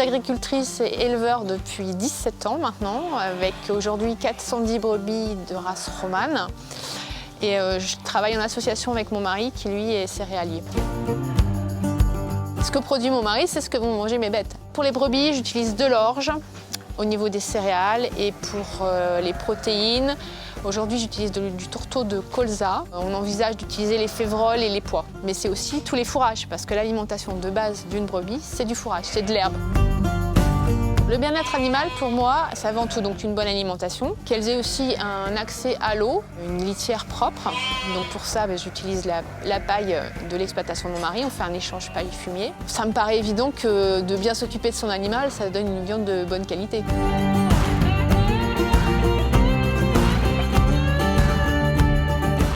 agricultrice et éleveur depuis 17 ans maintenant, avec aujourd'hui 410 brebis de race romane. Et je travaille en association avec mon mari qui lui est céréalier. Ce que produit mon mari, c'est ce que vont manger mes bêtes. Pour les brebis, j'utilise de l'orge au niveau des céréales et pour les protéines, aujourd'hui j'utilise du tourteau de colza. On envisage d'utiliser les févroles et les pois. Mais c'est aussi tous les fourrages parce que l'alimentation de base d'une brebis, c'est du fourrage, c'est de l'herbe. Le bien-être animal, pour moi, c'est avant tout donc une bonne alimentation, qu'elles aient aussi un accès à l'eau, une litière propre. Donc pour ça, j'utilise la paille de l'exploitation de mon mari, on fait un échange paille-fumier. Ça me paraît évident que de bien s'occuper de son animal, ça donne une viande de bonne qualité.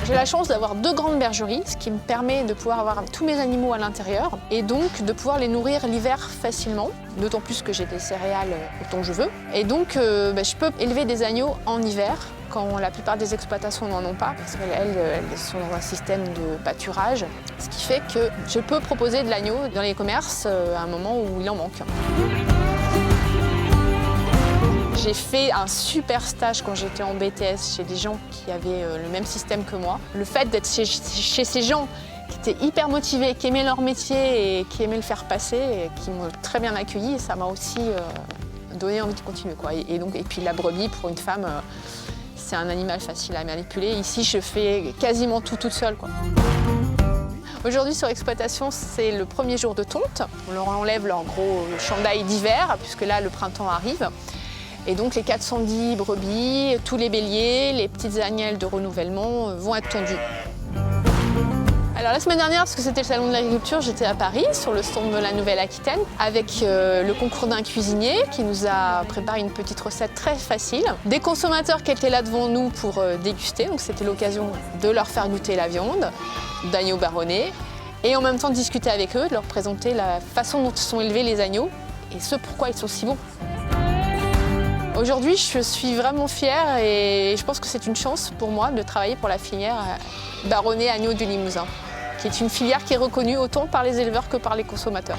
J'ai la chance d'avoir 2 grandes bergeries, ce qui me permet de pouvoir avoir tous mes animaux à l'intérieur et donc de pouvoir les nourrir l'hiver facilement, d'autant plus que j'ai des céréales autant que je veux. Et donc je peux élever des agneaux en hiver quand la plupart des exploitations n'en ont pas, parce qu'elles sont dans un système de pâturage, ce qui fait que je peux proposer de l'agneau dans les commerces à un moment où il en manque. J'ai fait un super stage quand j'étais en BTS chez des gens qui avaient le même système que moi. Le fait d'être chez ces gens qui étaient hyper motivés, qui aimaient leur métier et qui aimaient le faire passer, et qui m'ont très bien accueilli, ça m'a aussi donné envie de continuer, quoi. Et puis la brebis, pour une femme, c'est un animal facile à manipuler. Ici, je fais quasiment tout toute seule, quoi. Aujourd'hui, sur exploitation, c'est le premier jour de tonte. On leur enlève leur gros chandail d'hiver, puisque là, le printemps arrive. Et donc les 410 brebis, tous les béliers, les petites agnelles de renouvellement vont être tondues. Alors la semaine dernière, parce que c'était le salon de l'agriculture, j'étais à Paris, sur le stand de la Nouvelle-Aquitaine, avec le concours d'un cuisinier qui nous a préparé une petite recette très facile. Des consommateurs qui étaient là devant nous pour déguster, donc c'était l'occasion de leur faire goûter la viande, d'agneaux baronnés, et en même temps de discuter avec eux, de leur présenter la façon dont sont élevés les agneaux et ce pourquoi ils sont si bons. Aujourd'hui, je suis vraiment fière et je pense que c'est une chance pour moi de travailler pour la filière Baronnet Agneau du Limousin, qui est une filière qui est reconnue autant par les éleveurs que par les consommateurs.